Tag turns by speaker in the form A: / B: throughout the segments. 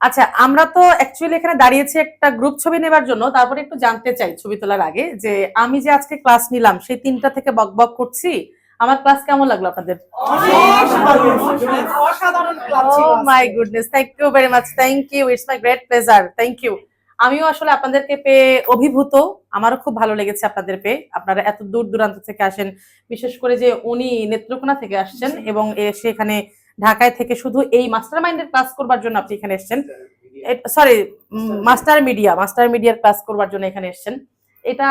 A: আচ্ছা, আমরা তো অ্যাকচুয়ালি এখানে দাঁড়িয়েছি একটা গ্রুপ ছবি নেবার জন্য। তারপরে একটু জানতে চাই ছবি তোলার আগে যে আমি যে আজকে ক্লাস নিলাম সেই ৩টা থেকে বকবক করছি। আমার ক্লাস কেমন লাগলো আপনাদের?
B: অসাধারণ ক্লাস
A: ও
B: ছিল
A: মাই
B: আজকে।
A: Goodness, thank you very much, thank you, it's my great pleasure, thank you. আমিও আসলে আপনাদেরকে পেয়ে অভিভূত। আমারও খুব ভালো লেগেছে আপনাদের পেয়ে। আপনারা এত দূর দূরান্ত থেকে আসেন, বিশেষ করে যে উনি নেত্রকোনা থেকে আসছেন এবং এসে এখানে ঢাকায় থেকে শুধু এই মাস্টার মাইন্ডের ক্লাস করবার জন্য আপনি এখানে এসছেন। সরি, মাস্টার মিডিয়ার ক্লাস করবার জন্য এখানে এসছেন। এটা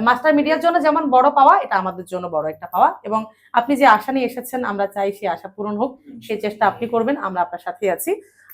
A: মাস্টার মিডিয়ার জন্য যেমন বড় পাওয়া, এটা আমাদের জন্য বড় একটা পাওয়া। এবং আপনি যে আশা নিয়ে এসেছেন, আমরা চাই সেই আশা পূরণ হোক, সেই চেষ্টা আপনি করবেন, আমরা আপনার সাথে আছি।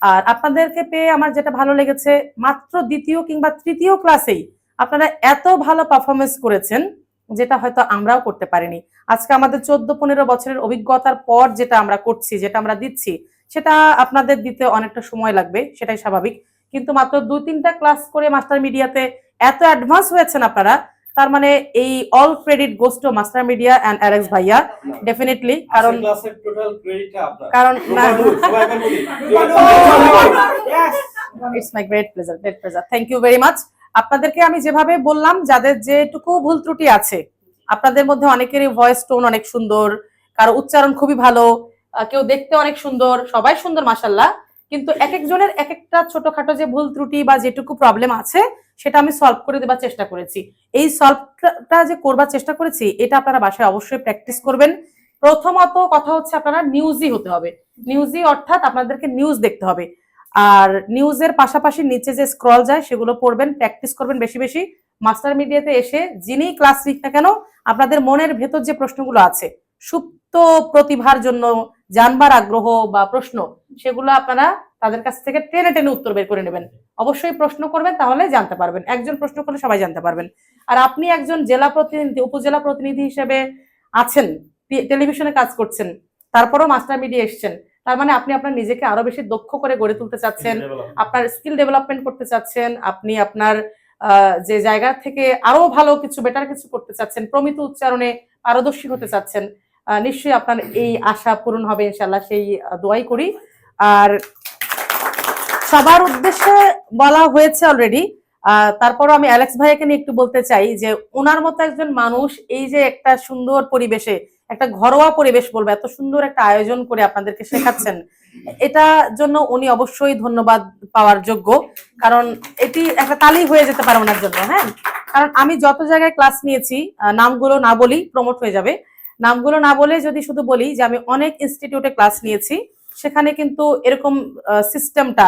A: আর আপনাদেরকে পেয়ে আমার যেটা ভালো লেগেছে, মাত্র দ্বিতীয় কিংবা তৃতীয় ক্লাসেই আপনারা এত ভালো পারফরমেন্স করেছেন, যেটা হয়তো আমরাও করতে পারিনি। আজকে আমাদের 14-15 বছরের অভিজ্ঞতার পর যেটা আমরা করছি, যেটা আমরা দিচ্ছি, সেটা আপনাদের দিতে অনেকটা সময় লাগবে, সেটাই স্বাভাবিক। কিন্তু মাত্র 2-3টা ক্লাস করে মাস্টার মিডিয়াতে এত অ্যাডভান্স হয়েছেন আপনারা, তার মানে এই all credit goes to master media and Alex ভাইয়া, ডেফিনেটলি। কারণ
C: ক্লাসের টোটাল ক্রেডিটটা আপনার।
A: কারণ
C: সবাইকে বলি
B: Yes.
A: It's my great pleasure, great pleasure, thank you very much. আপনাদেরকে আমি যেভাবে বললাম, যাদের যেটুকু ভুল ত্রুটি আছে, আপনাদের মধ্যে অনেকেরই ভয়েস টোন অনেক সুন্দর, কারো উচ্চারণ খুবই ভালো, কেউ দেখতে অনেক সুন্দর, সবাই সুন্দর মাশাল্লাহ। কিন্তু এক একজনের এক একটা ছোটখাটো যে ভুল ত্রুটি বা যেটুকু প্রবলেম আছে, সেটা আমি সলভ করে দেবার চেষ্টা করেছি। এই সলভটা যে করবার চেষ্টা করেছি, এটা আপনারা বাসায় অবশ্যই প্র্যাকটিস করবেন। প্রথমত কথা হচ্ছে, আপনারা নিউজই হতে হবে। নিউজই অর্থাৎ আপনাদেরকে নিউজ দেখতে হবে। আর নিউজের পাশাপাশি নিচে যে স্ক্রল যায় সেগুলো পড়বেন, প্র্যাকটিস করবেন বেশি বেশি। মাস্টার মিডিয়াতে এসে যিনি ক্লাস নিক না কেন, আপনাদের মনের ভেতর যে প্রশ্নগুলো আছে, সুপ্ত প্রতিভার জন্য জানবার আগ্রহ বা প্রশ্ন, সেগুলো আপনারা তাদের কাছ থেকে টেনে টেনে উত্তর বের করে নেবেন। অবশ্যই প্রশ্ন করবেন, তাহলে জানতে পারবেন। একজন প্রশ্ন করলে সবাই জানতে পারবেন। আর আপনি একজন জেলা প্রতিনিধি, উপজেলা প্রতিনিধি হিসেবে আছেন, টেলিভিশনে কাজ করছেন, তারপরেও মাস্টার মিডিয়া এসছেন, তার মানে আপনি আপনার নিজেকে আরো বেশি দক্ষ করে গড়ে তুলতে চাচ্ছেন, আপনার স্কিল ডেভেলপমেন্ট করতে চাচ্ছেন, আপনি আপনার যে জায়গা থেকে আরো ভালো কিছু, বেটার কিছু করতে চাচ্ছেন, প্রমিত উচ্চারণে পারদর্শী হতে চাচ্ছেন। নিশ্চয়ই আপনার এই আশা পূরণ হবে ইনশাল্লাহ, সেই দোয়াই করি। আর সবার উদ্দেশ্যে বলা হয়েছে অলরেডি। তারপরও আমি অ্যালেক্স ভাইয়াকে নিয়ে একটু বলতে চাই যে ওনার মতো একজন মানুষ এই যে একটা সুন্দর পরিবেশে, একটা ঘরোয়া পরিবেশ বলবো, এত সুন্দর একটা আয়োজন করে আপনাদেরকে শেখাচ্ছেন, এটার জন্য উনি অবশ্যই ধন্যবাদ পাওয়ার যোগ্য। কারণ এটি একটা তালি হয়ে যেতে পারে ওনার জন্য। হ্যাঁ, কারণ আমি যত জায়গায় ক্লাস নিয়েছি, নামগুলো না বলি প্রমোট হয়ে যাবে, নামগুলো না বলে যদি শুধু বলি যে আমি অনেক ইনস্টিটিউটে ক্লাস নিয়েছি, সেখানে কিন্তু এরকম সিস্টেমটা